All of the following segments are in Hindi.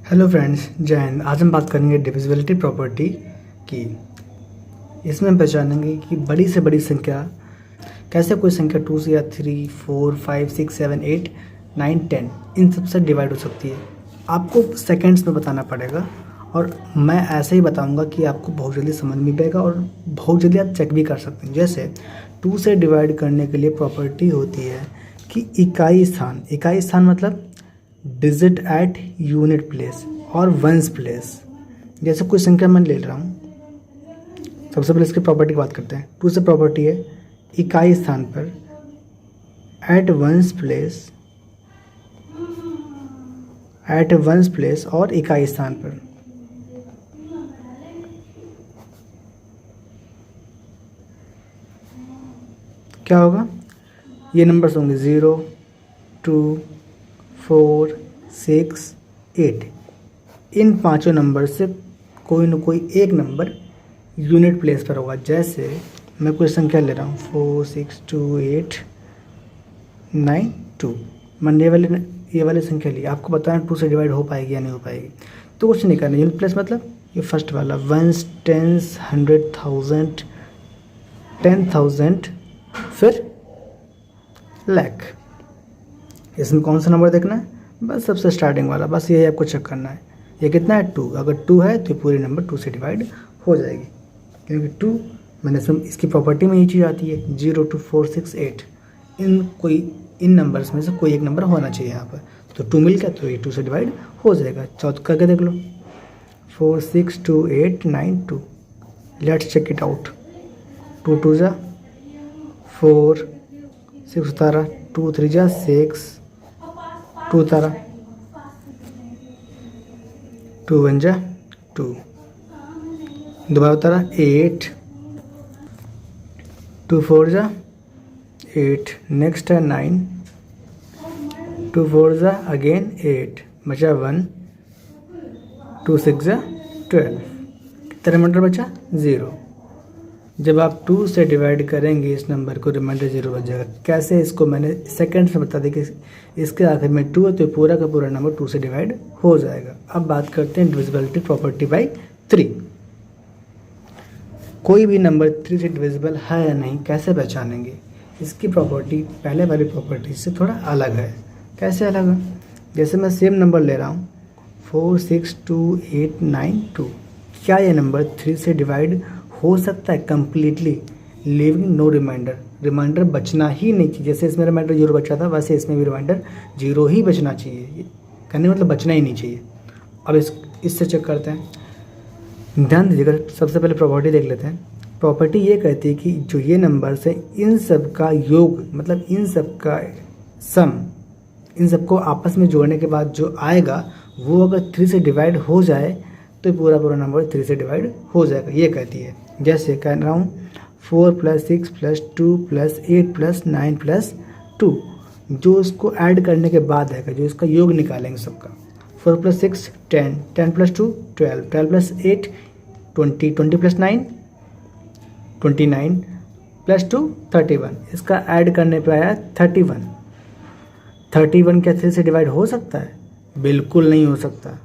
हेलो फ्रेंड्स, जय हिंद। आज हम बात करेंगे डिविजिबिलिटी प्रॉपर्टी की। इसमें हम पहचानेंगे कि बड़ी से बड़ी संख्या कैसे कोई संख्या 2 से या 3, 4, 5, 6, 7, 8, 9, 10 इन सब से डिवाइड हो सकती है। आपको सेकंड्स में बताना पड़ेगा और मैं ऐसे ही बताऊंगा कि आपको बहुत जल्दी समझ में आएगा और बहुत जल्दी आप चेक भी कर सकते हैं। जैसे 2 से डिवाइड करने के लिए प्रॉपर्टी होती है कि इकाई स्थान मतलब डिजिट एट यूनिट प्लेस और वंस प्लेस। जैसे कोई संख्या मैं ले रहा हूँ, सबसे पहले इसकी प्रॉपर्टी की बात करते हैं। 2 से प्रॉपर्टी है इकाई स्थान पर एट वंस प्लेस और इकाई स्थान पर। क्या होगा? ये नंबर्स होंगे 0, 2, 4, 6, 8। इन पांचों नंबर से कोई न कोई एक नंबर यूनिट प्लेस पर होगा। जैसे मैं कोई संख्या ले रहा हूँ 4, 6, 2, 8, 9, 2। मैंने ये वाली संख्या ली। आपको बताना 2 से डिवाइड हो पाएगी या नहीं हो पाएगी। तो कुछ नहीं करना। यूनिट प्लेस मतलब ये फर्स्ट वाला वंस, टेंस, 100,000, 10,000, फिर लाख। इसमें कौन सा नंबर देखना है? बस सबसे स्टार्टिंग वाला, बस यही आपको चेक करना है। ये कितना है? 2। अगर 2 है तो पूरी नंबर 2 से डिवाइड हो जाएगी, क्योंकि 2 मैंने इसकी प्रॉपर्टी में ये चीज़ आती है। 0, 2, 4, 6, 8 इन नंबर्स में से कोई एक नंबर होना चाहिए यहाँ पर। तो 2 मिल गया तो ये 2 से डिवाइड हो जाएगा। चौथ करके देख लो। 4, 6, 2, 8, 9, 2। Let's check it out. 2 2 जा 4, 6 उतारा, 2 3 जा 6, 2 उतारा, 2 1 जा 2, दोबारा उतारा 8, 2 4 जा 8, नेक्स्ट है 9, 2 4 जा अगेन 8, बचा 1, 2 6 जा 12। कितना रिमाइंडर बचा? 0। जब आप 2 से डिवाइड करेंगे इस नंबर को, रिमाइंडर 0 बच जाएगा। कैसे? इसको मैंने सेकंड्स में बता दी कि इसके आखिर में 2 है तो पूरा का पूरा नंबर 2 से डिवाइड हो जाएगा। अब बात करते हैं डिविजिबिलिटी प्रॉपर्टी बाय 3। कोई भी नंबर 3 से डिविजिबल है या नहीं कैसे पहचानेंगे? इसकी प्रॉपर्टी पहले वाली प्रॉपर्टी से थोड़ा अलग है। कैसे अलग है? जैसे मैं सेम नंबर ले रहा हूँ 4, 6, 2, 8, 9, 2। क्या ये नंबर 3 से डिवाइड हो सकता है completely? Leaving no remainder. Remainder बचना ही नहीं चाहिए। जैसे इसमें रिमाइंडर 0 बचा था, वैसे इसमें भी रिमाइंडर 0 ही बचना चाहिए। कहने मतलब बचना ही नहीं चाहिए। अब इससे चेक करते हैं। ध्यान दीजिएगा, सबसे पहले प्रॉपर्टी देख लेते हैं। प्रॉपर्टी ये कहती है कि जो ये नंबर्स है इन सब का योग मतलब इन सब का सम, इन सबको आपस में जोड़ने के बाद जो आएगा वो अगर 3 से डिवाइड हो जाए तो पूरा नंबर 3 से डिवाइड हो जाएगा। ये कहती है। जैसे कह रहा हूँ 4 + 6 + 2 + 8 + 9 + 2। जो इसको ऐड करने के बाद आएगा, जो इसका योग निकालेंगे सबका। 4 + 6 10, 10 + 2 12, 12 + 8 20, 20 + 9 29 + 2 31। इसका ऐड करने पे आया 31। 31 क्या 3 से डिवाइड हो सकता है? बिल्कुल नहीं हो सकता।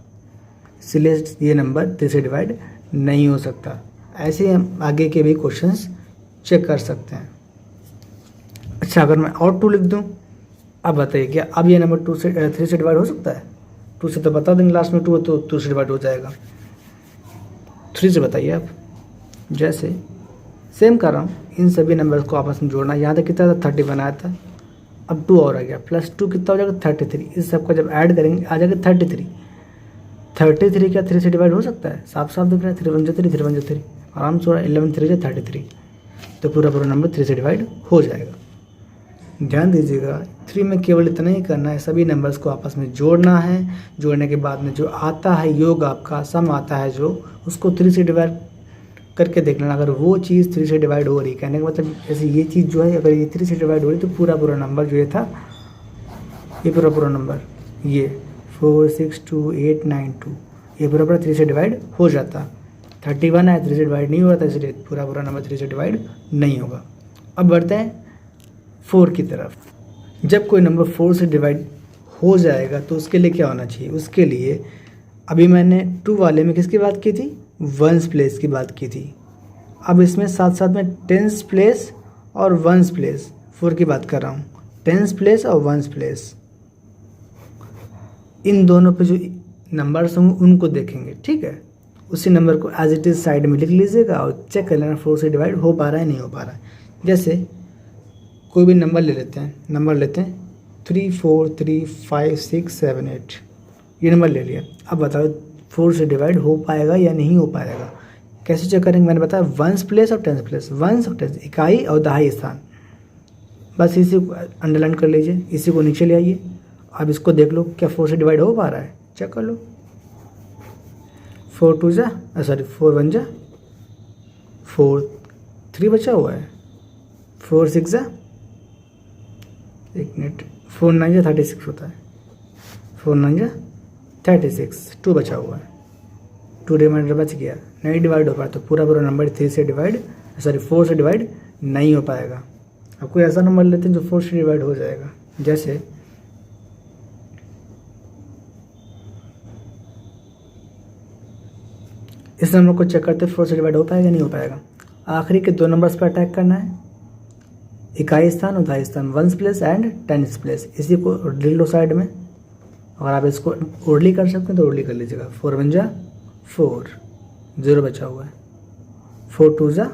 इसलिए ये नंबर 3 से डिवाइड नहीं हो सकता। ऐसे ही हम आगे के भी क्वेश्चंस चेक कर सकते हैं। अच्छा, अगर मैं और 2 लिख दूं, अब बताइए क्या अब ये नंबर 3 से डिवाइड हो सकता है? 2 से तो बता देंगे, लास्ट में 2 है तो 2 से डिवाइड हो जाएगा। 3 से बताइए आप। जैसे सेम कर रहा हूँ, इन सभी नंबर्स को आपस में जोड़ना। यहाँ तक कितना था? 31 आया था। अब 2 और आ गया, +2 कितना हो जाएगा? 33। इस सबका जब ऐड करेंगे आ जाएगा 33। 33 क्या 3 से डिवाइड हो सकता है? साफ साफ दिख रहा है। 3 1 3, 3 1 3, आराम से 11 3 33। तो पूरा नंबर 3 से डिवाइड हो जाएगा। ध्यान दीजिएगा, 3 में केवल इतना ही करना है, सभी नंबर्स को आपस में जोड़ना है। जोड़ने के बाद में जो आता है योग, आपका सम आता है जो, उसको 3 से डिवाइड करके देख लेना। अगर वो चीज़ 3 से डिवाइड हो रही, कहने का मतलब जैसे ये चीज़ जो है अगर ये 3 से डिवाइड हो रही तो पूरा नंबर जो ये था, ये पूरा नंबर ये 4 6 2 8 9 2 ये पूरा 3 से डिवाइड हो जाता। 31 है, 3 से डिवाइड नहीं हो रहा था, इसलिए पूरा नंबर 3 से डिवाइड नहीं होगा। अब बढ़ते हैं 4 की तरफ। जब कोई नंबर 4 से डिवाइड हो जाएगा तो उसके लिए क्या होना चाहिए? उसके लिए अभी मैंने 2 वाले में किसकी बात की थी, वंस प्लेस की बात की थी। अब इसमें साथ साथ में टेंस प्लेस और वंस प्लेस 4 की बात कर रहा हूँ। टेंस प्लेस और वंस प्लेस, इन दोनों पे जो नंबर्स होंगे उनको देखेंगे, ठीक है। उसी नंबर को एज इट इज़ साइड में लिख लीजिएगा और चेक कर लेना 4 से डिवाइड हो पा रहा है नहीं हो पा रहा है। जैसे कोई भी नंबर ले लेते हैं, नंबर लेते हैं 3 4 3 5 6 7 8, ये नंबर ले लिया। अब बताओ 4 से डिवाइड हो पाएगा या नहीं हो पाएगा, कैसे चेक करेंगे। मैंने बताया वंस प्लेस और टेंस प्लेस, वंस और टेंस, इकाई और दहाई स्थान, बस इसी को अंडरलाइन कर लीजिए, इसी को नीचे ले आइए। अब इसको देख लो क्या 4 से डिवाइड हो पा रहा है, चेक कर लो। 4 2 जा 4 1 जा 4, 3 बचा हुआ है, 4 6 जा, एक मिनट, 4 9 जा 36 होता है, 4 9 जा 36, 2 बचा हुआ है, 2 रिमाइंडर बच गया, नहीं डिवाइड हो पाया तो पूरा पूरा नंबर 4 से डिवाइड नहीं हो पाएगा। अब कोई ऐसा नंबर लेते हैं जो 4 से डिवाइड हो जाएगा, जैसे इस नंबर को चेक करते 4 से डिवाइड हो पाएगा नहीं हो पाएगा। आखिरी के 2 नंबर्स पर अटैक करना है, इकाई स्थान और दहाई स्थान, ones place and tens place, इसी को लिख लो साइड में। अगर आप इसको ओरली कर सकते हैं तो ओरली कर लीजिएगा। 4 1 जा 4, 0 बचा हुआ है, 4 2 जा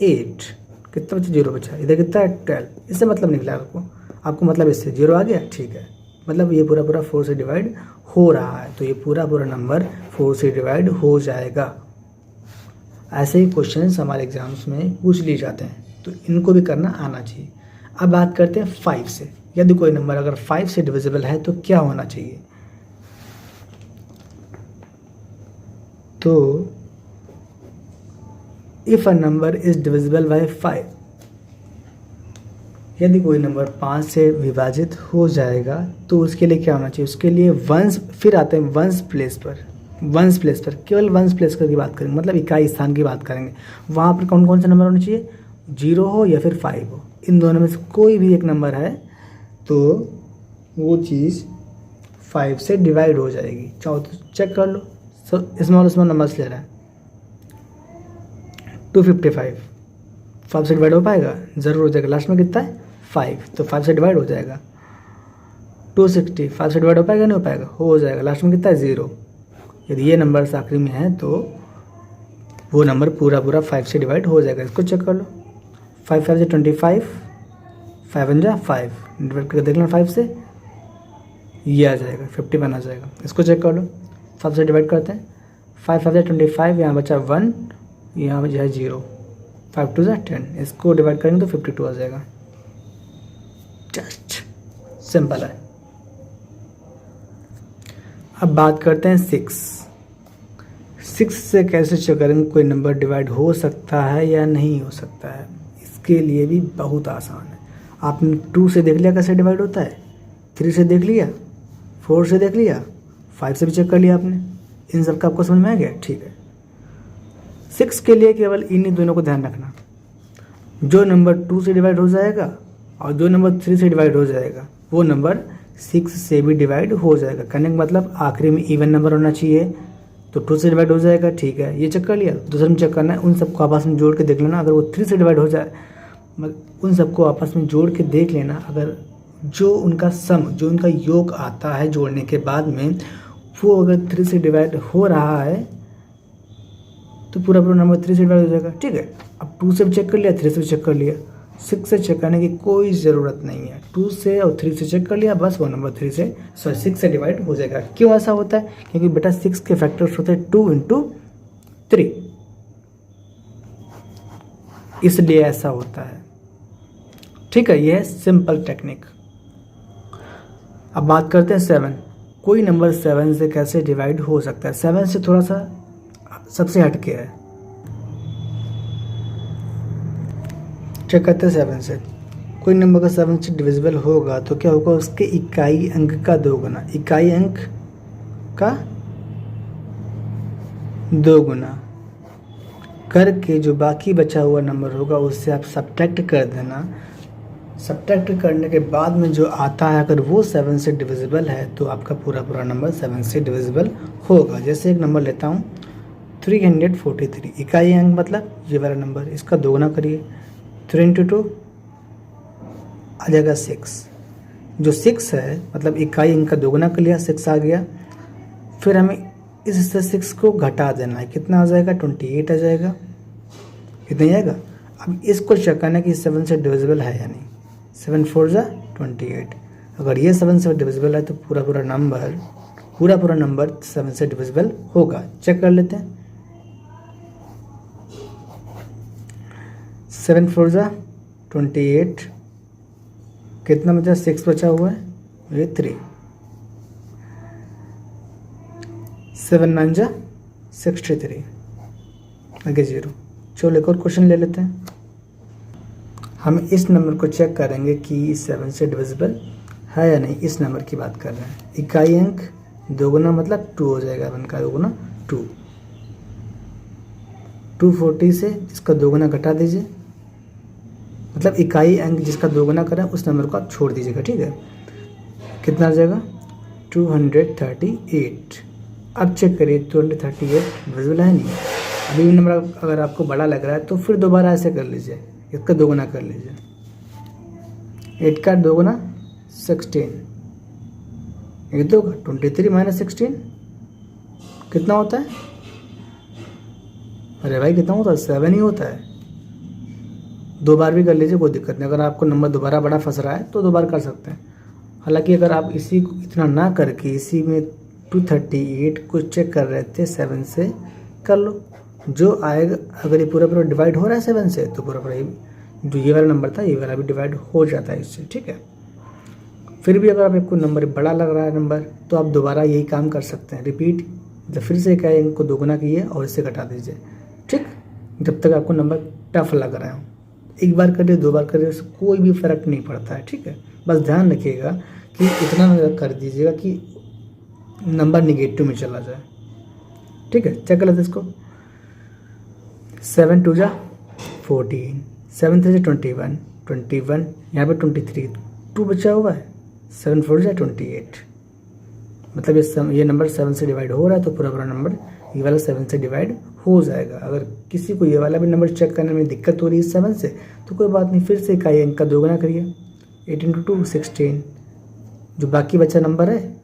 8, कितना बचा, 0 बचा, इधर कितना है 12, इससे मतलब निकला आपको मतलब इससे 0 आ गया, ठीक है। मतलब ये पूरा पूरा 4 से डिवाइड हो रहा है, तो ये पूरा पूरा नंबर 4 से डिवाइड हो जाएगा। ऐसे ही क्वेश्चंस हमारे एग्जाम्स में पूछ लिए जाते हैं, तो इनको भी करना आना चाहिए। अब बात करते हैं 5 से। यदि कोई नंबर अगर 5 से डिविजिबल है तो क्या होना चाहिए। तो if a number is divisible by 5, यदि कोई नंबर 5 से विभाजित हो जाएगा तो उसके लिए क्या होना चाहिए, उसके लिए वंस, फिर आते हैं वंस प्लेस पर केवल वंस प्लेस की बात करेंगे, मतलब इकाई स्थान की बात करेंगे। वहाँ पर कौन कौन से नंबर होने चाहिए, 0 हो या फिर 5 हो, इन दोनों में से कोई भी एक नंबर है तो वो चीज़ 5 से डिवाइड हो जाएगी। चाहो तो चेक कर लो, स्मॉल नंबर्स ले रहा है 255, 5 से डिवाइड हो पाएगा, ज़रूर हो जाएगा। लास्ट में कितना है 5, तो 5 से डिवाइड हो जाएगा। 260, 5 से डिवाइड हो पाएगा नहीं हो पाएगा, हो जाएगा। लास्ट में कितना है 0। यदि ये नंबर आखिरी में है तो वो नंबर पूरा 5 से डिवाइड हो जाएगा। इसको चेक कर लो, 5 5 से 25, 5 1 जा 5, डिवाइड करके देख लेना 5 से, ये आ जाएगा 51 आ जाएगा। इसको चेक कर लो, 5 से डिवाइड करते हैं, 5 5 से 25, यहाँ बचा 1, यहाँ बचा 0, 5 2 जा 10, इसको डिवाइड करेंगे तो 52 आ जाएगा। जस्ट सिंपल है। अब बात करते हैं 6 से कैसे चेक करेंगे कोई नंबर डिवाइड हो सकता है या नहीं हो सकता है। इसके लिए भी बहुत आसान है। आपने 2 से देख लिया कैसे डिवाइड होता है, 3 से देख लिया, 4 से देख लिया, 5 से भी चेक कर लिया आपने, इन सब का आपको समझ में आ गया, ठीक है। 6 के लिए केवल इन्हीं दोनों को ध्यान रखना, जो नंबर 2 से डिवाइड हो जाएगा और जो नंबर 3 से डिवाइड हो जाएगा वो नंबर 6 से भी डिवाइड हो जाएगा। करने का मतलब आखिरी में इवन नंबर होना चाहिए, तो 2 से डिवाइड हो जाएगा, ठीक है, ये चेक कर लिया। दूसरे में चेक करना है, उन सबको आपस में जोड़ के देख लेना, अगर वो 3 से डिवाइड हो जाए, उन सबको आपस में जोड़ के देख लेना, अगर जो उनका सम, जो उनका योग आता है जोड़ने के बाद में, वो अगर 3 से डिवाइड हो रहा है तो पूरा पूरा नंबर 3 से डिवाइड हो जाएगा, ठीक है। अब 2 से भी चेक कर लिया, 3 से भी चेक कर लिया, 6 से चेक करने की कोई ज़रूरत नहीं है। 2 से और 3 से चेक कर लिया, बस वो नंबर 6 से डिवाइड हो जाएगा। क्यों ऐसा होता है, क्योंकि बेटा 6 के फैक्टर्स होते हैं 2 × 3, इसलिए ऐसा होता है, ठीक है। यह है सिंपल टेक्निक। अब बात करते हैं 7। कोई नंबर 7 से कैसे डिवाइड हो सकता है। 7 से थोड़ा सा सबसे हटके है, चेक करते हैं 7 से। कोई नंबर का 7 से डिविजिबल होगा तो क्या होगा, उसके इकाई अंक का 2 गुना, इकाई अंक का 2 गुना करके जो बाकी बचा हुआ नंबर होगा उससे आप सब्ट्रैक्ट कर देना सब्ट्रैक्ट करने के बाद में जो आता है अगर वो 7 से डिविजिबल है तो आपका पूरा नंबर 7 से डिविजिबल होगा। जैसे एक नंबर लेता हूँ 343, इकाई अंक मतलब ये वाला नंबर, इसका दोगुना करिए, 3 इंटू 2 आ जाएगा 6। जो 6 है मतलब इकाई अंक का दोगुना कर लिया, 6 आ गया। फिर हमें इससे 6 को घटा देना है, कितना आ जाएगा, 28 आ जाएगा। कितना ही आएगा। अब इसको चेक करना कि 7 से डिविजिबल है या नहीं। 7 4 जा 28। अगर ये 7 से डिविजिबल है तो पूरा नंबर 7 से डिविजिबल होगा। चेक कर लेते हैं। 7 4 जा 28, कितना बचा, 6 बचा हुआ है, ये 3। 7 9 जा 63, आगे 0। चलो एक और क्वेश्चन ले लेते हैं। हम इस नंबर को चेक करेंगे कि 7 से डिविजिबल है या नहीं। इस नंबर की बात कर रहे हैं। इकाई अंक दोगुना मतलब 2 हो जाएगा, 1 का दोगुना 2। 240 से इसका दोगुना घटा दीजिए, मतलब इकाई अंक जिसका दोगुना करें उस नंबर को आप छोड़ दीजिएगा, ठीक है। कितना आ जाएगा, 238। अब चेक करिए 238 डिविजिबल है नहीं। अभी भी नंबर अगर आपको बड़ा लग रहा है तो फिर दोबारा ऐसे कर लीजिए, इसका दोगुना कर लीजिए। 8 का दोगुना 16, एक दो का 23 माइनस 16 कितना होता है, अरे भाई कितना होता है, 7 ही होता है। 2 बार भी कर लीजिए, कोई दिक्कत नहीं। अगर आपको नंबर दोबारा बड़ा फंस रहा है तो 2 बार कर सकते हैं। हालांकि अगर आप इसी को इतना ना करके इसी में 238 को चेक कर रहे थे 7 से, कर लो जो आएगा। अगर ये पूरा डिवाइड हो रहा है 7 से तो पूरा जो ये वाला नंबर था ये वाला भी डिवाइड हो जाता है इससे, ठीक है। फिर भी अगर आपको नंबर बड़ा लग रहा है नंबर तो आप दोबारा यही काम कर सकते हैं, रिपीट। जब फिर से क्या है, इनको दोगुना कीजिए और इससे घटा दीजिए, ठीक। जब तक आपको नंबर टफ लग रहा है, एक बार करिए 2 बार करिए, उससे कोई भी फ़र्क नहीं पड़ता है, ठीक है। बस ध्यान रखिएगा कि इतना कर दीजिएगा कि नंबर निगेटिव में चला जाए, ठीक है। चेक कर लेते इसको। 7 2 जा 14, 7 3 जा 21, यहाँ पे 23, 2 बचा हुआ है। 7 4 जा 28, मतलब ये नंबर 7 से डिवाइड हो रहा है तो पूरा नंबर ये वाला 7 से डिवाइड हो जाएगा। अगर किसी को ये वाला भी नंबर चेक करने में दिक्कत हो रही है 7 से तो कोई बात नहीं, फिर से इकाई अंक का दोगुना करिए। 8 इंटू 2 16, जो बाकी बचा नंबर है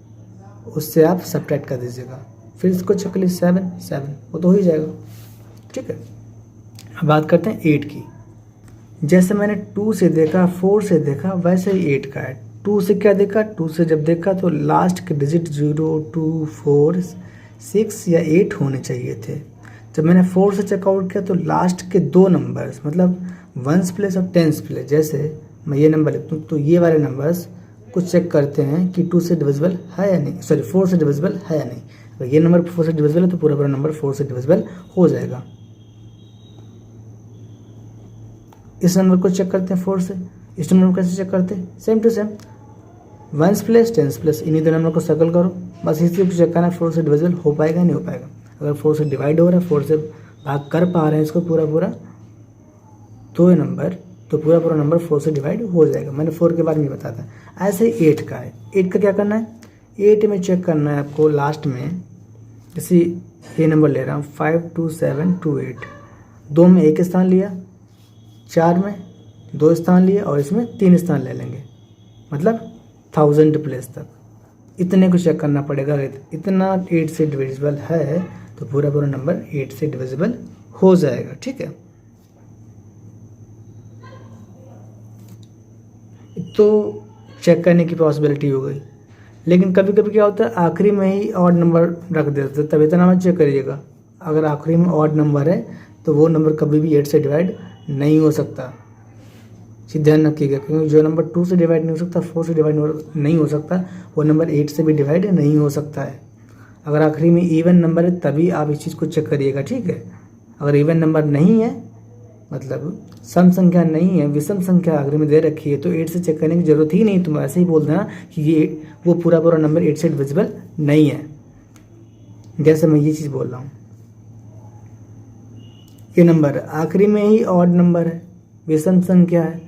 उससे आप सब्ट्रैक्ट कर दीजिएगा। फिर इसको चेक करिए 7 वो तो हो ही जाएगा, ठीक है। अब बात करते हैं 8 की। जैसे मैंने 2 से देखा, 4 से देखा, वैसे ही 8 का है। 2 से क्या देखा, 2 से जब देखा तो लास्ट के डिजिट 0 2 4 6 या 8 होने चाहिए थे। जब मैंने 4 से चेकआउट किया तो लास्ट के 2 नंबर्स मतलब 1s प्लेस और 10s प्लेस, जैसे मैं ये नंबर लिखता हूँ तो ये वाले नंबर्स को चेक करते हैं कि 2 से डिविजिबल है या नहीं, सॉरी 4 से डिविजिबल है या नहीं। अगर ये नंबर 4 से डिविजिबल है तो पूरा नंबर 4 से डिविजिबल हो जाएगा। इस नंबर को चेक करते हैं 4 से, इस नंबर को कैसे चेक करते हैं, same to same 1s place 10s place, इन्हीं 2 नंबर को सर्कल करो। बस इसी को चेक करना 4 से डिविजिबल हो पाएगा नहीं हो पाएगा। अगर 4 से डिवाइड हो रहा है, 4 से भाग कर पा रहे हैं इसको पूरा तो ये नंबर तो पूरा नंबर 4 से डिवाइड हो जाएगा। मैंने 4 के बारे में बताया था। ऐसे ही 8 का है। 8 का क्या करना है, 8 में चेक करना है आपको लास्ट में, जैसे ये नंबर ले रहा हूँ 5 2 7 2 8, 2 में 1 स्थान लिया, 4 में 2 स्थान लिए और इसमें 3 स्थान ले लेंगे, मतलब 1000 प्लेस तक। इतने को चेक करना पड़ेगा। इतना 8 से डिविजिबल है तो पूरा नंबर 8 से डिविजिबल हो जाएगा, ठीक है। तो चेक करने की पॉसिबिलिटी हो गई। लेकिन कभी कभी क्या होता है, आखिरी में ही ऑड नंबर रख देते हैं, तब इतना मत चेक करिएगा। अगर आखिरी में ऑड नंबर है तो वो नंबर कभी भी 8 से डिवाइड नहीं हो सकता। इसे ध्यान रखिएगा, क्योंकि जो नंबर 2 से डिवाइड नहीं हो सकता, 4 से डिवाइड नहीं हो सकता, वो नंबर 8 से भी डिवाइड नहीं हो सकता है। अगर आखिरी में इवन नंबर है तभी आप इस चीज़ को चेक करिएगा, ठीक है। अगर इवन नंबर नहीं है, मतलब सम संख्या नहीं है, विषम संख्या आखिरी में दे रखी है, तो 8 से चेक करने की जरूरत ही नहीं। तुम ऐसे ही बोल देना कि ये वो पूरा नंबर 8 से डिविजिबल नहीं है। जैसे मैं ये चीज़ बोल रहा हूँ, ये नंबर आखिरी में ही ऑड नंबर है, विषम संख्या है,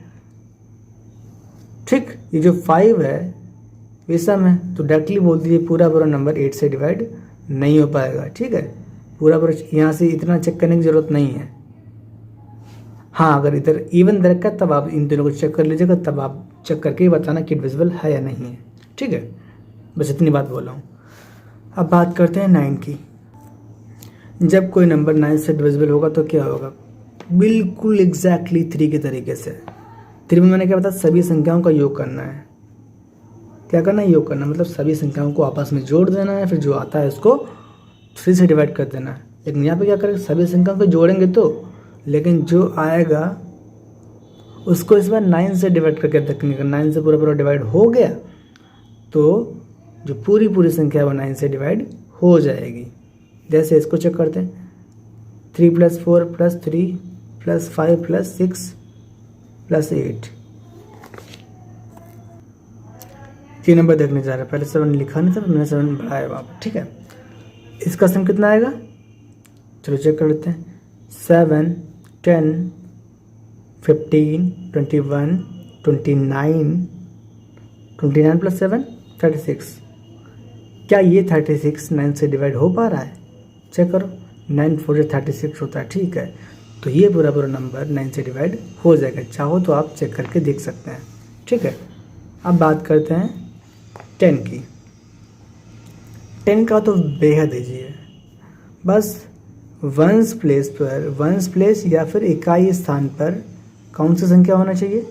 ठीक, ये जो 5 है विषम है, तो डायरेक्टली बोल दीजिए पूरा नंबर 8 से डिवाइड नहीं हो पाएगा। ठीक है, पूरा यहाँ से इतना चेक करने की ज़रूरत नहीं है। हाँ, अगर इधर इवन दे रखा है तब आप इन दोनों को चेक कर लीजिएगा, तब आप चेक करके ही बताना कि डिविजिबल है या नहीं है। ठीक है, बस इतनी बात बोला हूँ। अब बात करते हैं 9 की। जब कोई नंबर 9 से डिविजिबल होगा तो क्या होगा? बिल्कुल एग्जैक्टली 3 के तरीके से। 3 में मैंने क्या बताया? सभी संख्याओं का योग करना है। क्या करना है? योग करना, मतलब सभी संख्याओं को आपस में जोड़ देना है, फिर जो आता है उसको 3 से डिवाइड कर देना है। लेकिन यहाँ पे क्या करेंगे? सभी संख्याओं को जोड़ेंगे तो, लेकिन जो आएगा उसको इस बार 9 से डिवाइड करके देखेंगे। अगर 9 से पूरा डिवाइड हो गया तो जो पूरी संख्या है वो 9 से डिवाइड हो जाएगी। जैसे इसको चेक करते हैं, 3 + 4 + 3 + 5 + 6 + 8। ये नंबर देखने जा रहे हैं। पहले 7 लिखा नहीं था, मैंने 7 बढ़ाया वहाँ पर। ठीक है, इसका सम कितना आएगा? चलो चेक कर लेते हैं। 7, 10, 15, 21, 29, 29 + 7 36। क्या ये 36 9 से डिवाइड हो पा रहा है? चेक करो, 9 4 36 होता है। ठीक है, तो ये पूरा नंबर 9 से डिवाइड हो जाएगा। चाहो तो आप चेक करके देख सकते हैं। ठीक है, अब बात करते हैं 10 की। 10 का तो बेहद ईजी है। बस वंस प्लेस या फिर इकाई स्थान पर कौन सी संख्या होना चाहिए?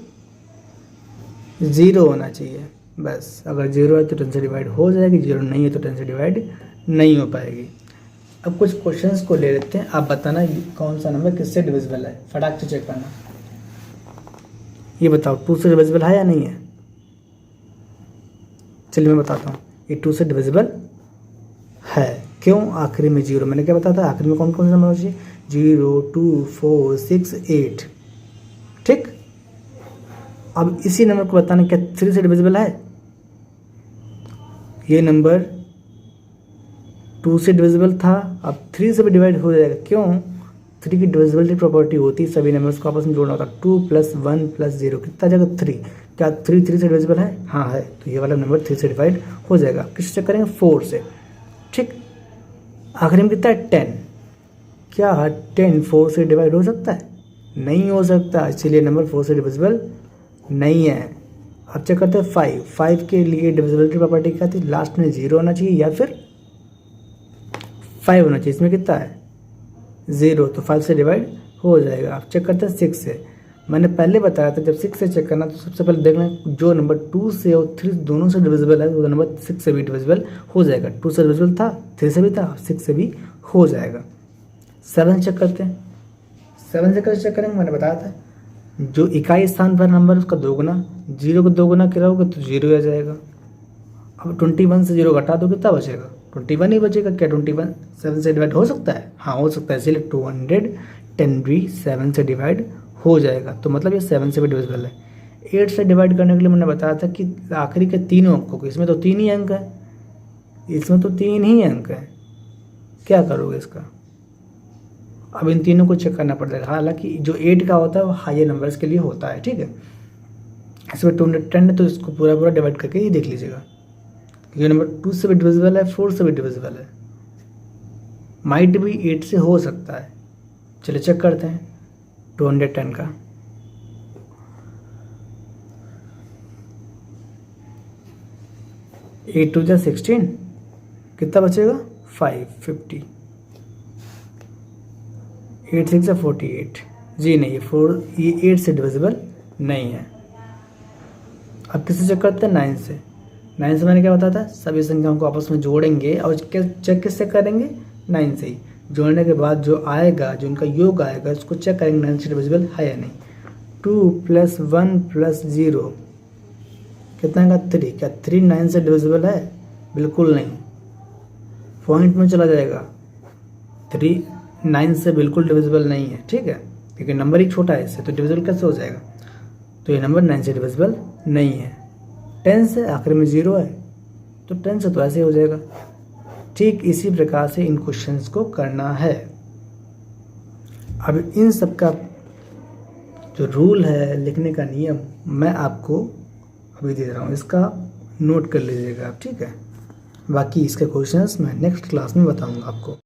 0 होना चाहिए। बस अगर 0 है तो 10 से डिवाइड हो जाएगी, 0 नहीं है तो 10 से डिवाइड नहीं हो पाएगी। अब कुछ क्वेश्चंस को ले लेते हैं, आप बताना कौन सा नंबर किससे डिविजिबल है, फटाक से चेक करना। ये बताओ 2 से डिविजिबल है या नहीं है? चलिए मैं बताता हूँ, ये 2 से डिविजिबल है। क्यों? आखिरी में 0, मैंने क्या बताया था? आखिरी में कौन कौन सा नंबर होना चाहिए? 0, 2, 4, 6, 8। ठीक, अब इसी नंबर को बताना क्या 3 से डिविजिबल है? ये नंबर 2 से डिविजिबल था, अब 3 से भी डिवाइड हो जाएगा। क्यों? 3 की डिविजिबिलिटी प्रॉपर्टी होती है सभी नंबर्स को आपस में जोड़ना होता है। 2 + 1 + 0 कितना आ जाएगा? 3। क्या 3 से डिविजिबल है? हाँ है, तो ये वाला नंबर 3 से डिवाइड हो जाएगा। किससे चेक करेंगे? 4 से। ठीक, आखिरी में कितना है? 10। क्या 10 4 से डिवाइड हो सकता है? नहीं हो सकता, इसीलिए नंबर 4 से डिविजिबल नहीं है। अब चेक करते हैं 5 के लिए डिविजिबिलिटी प्रॉपर्टी क्या थी? लास्ट में 0 होना चाहिए या फिर 5 होना चाहिए। इसमें कितना है? 0, तो 5 से डिवाइड हो जाएगा। आप चेक करते हैं 6 से। मैंने पहले बताया था जब 6 से चेक करना तो सबसे पहले देखना जो नंबर 2 से और 3 दोनों से डिविजिबल है वो नंबर 6 से भी डिविजिबल हो जाएगा। 2 से डिविजिबल था, 3 से भी था, 6 से भी हो जाएगा। 7 चेक करते हैं। 7 से कैसे चेक करेंगे? मैंने बताया था जो इकाई स्थान पर नंबर उसका दोगुना, 0 को दोगुना कराओगे तो 0 आ जाएगा। अब 21 से 0 घटा दो कितना बचेगा? 21 ही बचेगा। क्या 21 7 से डिवाइड हो सकता है? हाँ हो सकता है, इसलिए 210 भी 7 से डिवाइड हो जाएगा। तो मतलब ये 7 से भी डिविजिबल है। 8 से डिवाइड करने के लिए मैंने बताया था कि आखिरी के तीनों अंकों को, इसमें तो 3 ही अंक है, इसमें तो 3 ही अंक है, क्या करोगे इसका? अब इन तीनों को चेक करना पड़ेगा। हालांकि जो 8 का होता है वो हायर नंबर्स के लिए होता है। ठीक है, इसमें 210 है तो इसको पूरा डिवाइड करके ही देख लीजिएगा। ये नंबर 2 से भी डिविजिबल है, 4 से भी डिविजिबल है, माइट भी 8 से हो सकता है। चलिए चेक करते हैं 210 का। एट 2 = 16, कितना बचेगा? 550। 8 6 = 48। जी नहीं, ये 8 से डिविजिबल नहीं है। अब किससे चेक करते हैं? 9 से। 9 से मैंने क्या बताया था? सभी संख्याओं को आपस में जोड़ेंगे और चेक किससे करेंगे? 9 से ही। जोड़ने के बाद जो आएगा, जो इनका योग आएगा, उसको चेक करेंगे 9 से डिविजिबल है या नहीं। 2 + 1 + 0 कितना आएगा? 3। क्या 3 9 से डिविजिबल है? बिल्कुल नहीं, पॉइंट में चला जाएगा। 3 9 से बिल्कुल डिविजिबल नहीं है। ठीक है, क्योंकि नंबर ही छोटा है इससे, तो डिविजिबल कैसे हो जाएगा? तो ये नंबर 9 से डिविजिबल नहीं है। 10 से आखिर में 0 है, तो 10 से तो ऐसे हो जाएगा। ठीक इसी प्रकार से इन क्वेश्चंस को करना है। अब इन सब का जो रूल है, लिखने का नियम, मैं आपको अभी दे रहा हूँ, इसका नोट कर लीजिएगा आप, ठीक है। बाकी इसके क्वेश्चंस मैं नेक्स्ट क्लास में बताऊँगा आपको।